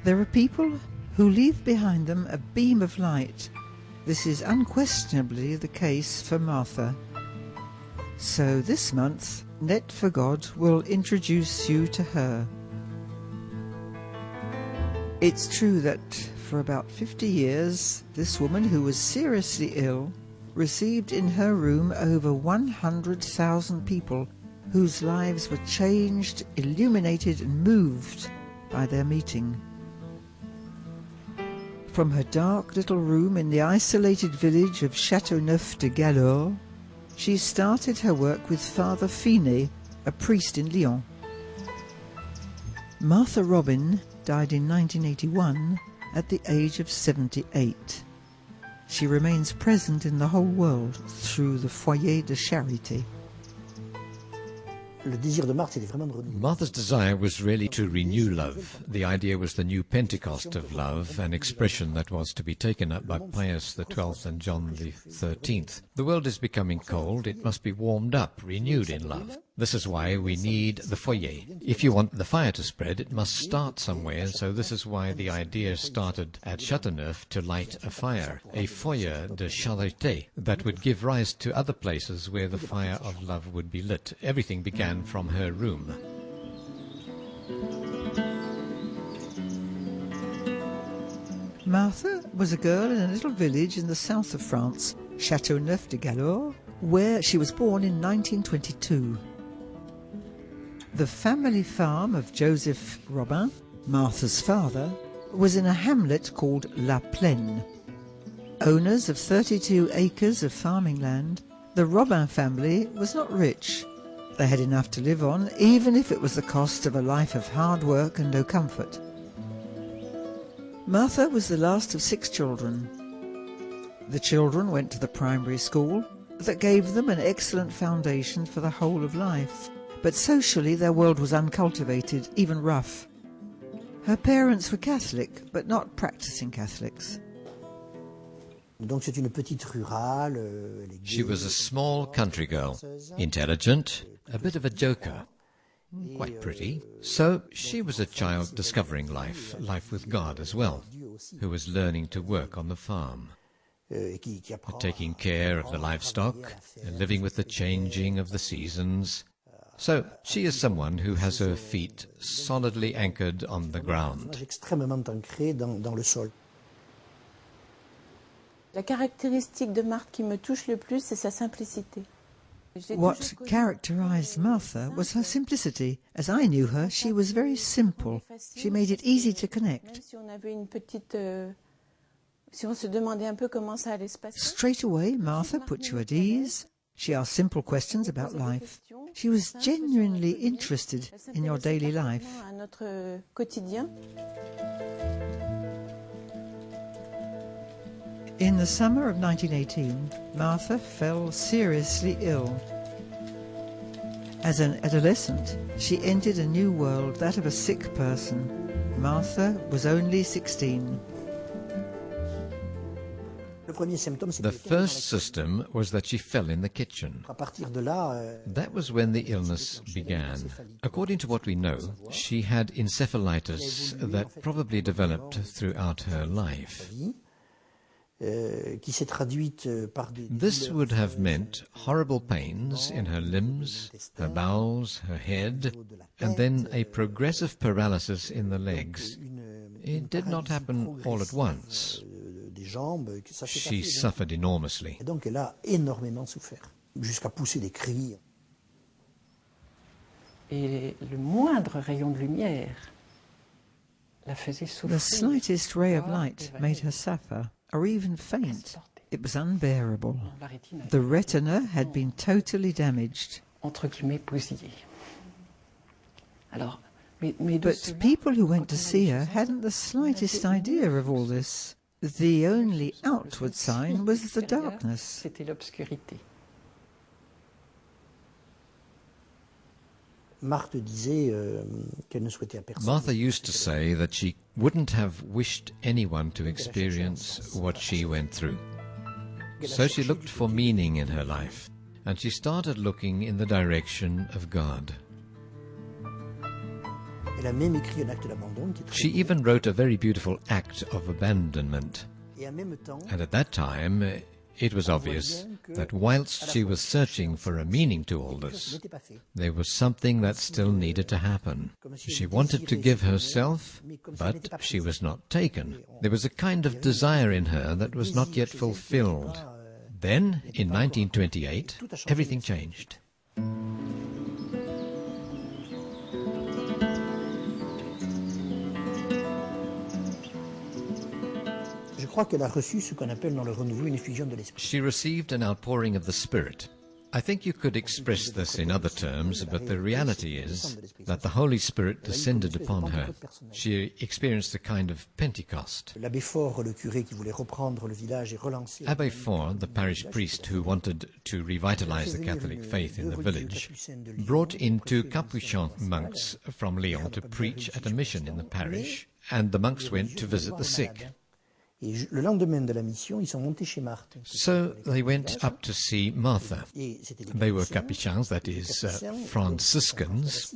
There are people who leave behind them a beam of light. This is unquestionably the case for Marthe. So this month, Net for God will introduce you to her. It's true that for about 50 years, this woman who was seriously ill received in her room over 100,000 people whose lives were changed, illuminated and moved by their meeting. From her dark little room in the isolated village of Châteauneuf-de-Galore, she started her work with Father Finet, a priest in Lyon. Marthe Robin died in 1981 at the age of 78. She remains present in the whole world through the Foyers de Charité. Marthe's desire was really to renew love. The idea was the new Pentecost of love, an expression that was to be taken up by Pius XII and John XIII. The world is becoming cold. It must be warmed up, renewed in love. This is why we need the foyer. If you want the fire to spread, it must start somewhere, so this is why the idea started at Châteauneuf to light a fire, a Foyers de Charité, that would give rise to other places where the fire of love would be lit. Everything began from her room. Marthe was a girl in a little village in the south of France, Châteauneuf-de-Galore, where she was born in 1922. The family farm of Joseph Robin, Marthe's father, was in a hamlet called La Plaine. Owners of 32 acres of farming land, the Robin family was not rich. They had enough to live on, even if it was the cost of a life of hard work and no comfort. Marthe was the last of 6 children. The children went to the primary school that gave them an excellent foundation for the whole of life. But socially their world was uncultivated, even rough. Her parents were Catholic, but not practicing Catholics. She was a small country girl, intelligent, a bit of a joker, quite pretty. So she was a child discovering life with God as well, who was learning to work on the farm, taking care of the livestock, living with the changing of the seasons. So she is someone who has her feet solidly anchored on the ground. La caractéristique de Marthe qui me touche le plus, c'est sa simplicité. What characterized Marthe was her simplicity. As I knew her, she was very simple. She made it easy to connect. Straight away, Marthe put you at ease. She asked simple questions about life. She was genuinely interested in your daily life. In the summer of 1918, Marthe fell seriously ill. As an adolescent, she entered a new world, that of a sick person. Marthe was only 16. The first symptom was that she fell in the kitchen. That was when the illness began. According to what we know, she had encephalitis that probably developed throughout her life. This would have meant horrible pains in her limbs, her bowels, her head, and then a progressive paralysis in the legs. It did not happen all at once. She suffered enormously. The slightest ray of light made her suffer, or even faint. It was unbearable. The retina had been totally damaged. But people who went to see her hadn't the slightest idea of all this. The only outward sign was the darkness. Marthe used to say that she wouldn't have wished anyone to experience what she went through. So she looked for meaning in her life, and she started looking in the direction of God. She even wrote a very beautiful act of abandonment. And at that time, it was obvious that whilst she was searching for a meaning to all this, there was something that still needed to happen. She wanted to give herself, but she was not taken. There was a kind of desire in her that was not yet fulfilled. Then, in 1928, everything changed. She received an outpouring of the Spirit. I think you could express this in other terms, but the reality is that the Holy Spirit descended upon her. She experienced a kind of Pentecost. Abbé Faure, the parish priest who wanted to revitalize the Catholic faith in the village, brought in 2 Capuchin monks from Lyon to preach at a mission in the parish, and the monks went to visit the sick. So they went up to see Marthe. They were Capuchins, that is, Franciscans.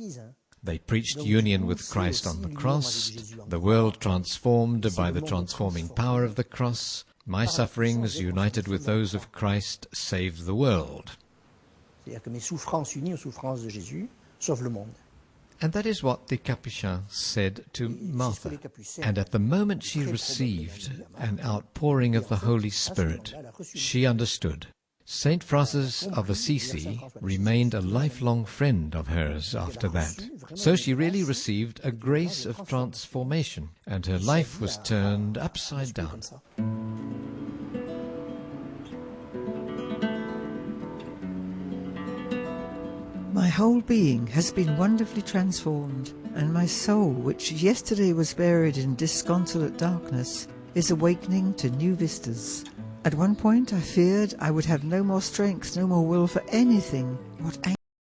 They preached union with Christ on the cross, the world transformed by the transforming power of the cross. My sufferings, united with those of Christ, save the world. And that is what the Capuchin said to Marthe. And at the moment she received an outpouring of the Holy Spirit, she understood. Saint Francis of Assisi remained a lifelong friend of hers after that. So she really received a grace of transformation, and her life was turned upside down. My whole being has been wonderfully transformed, and my soul, which yesterday was buried in disconsolate darkness, is awakening to new vistas. At one point I feared I would have no more strength, no more will for anything. What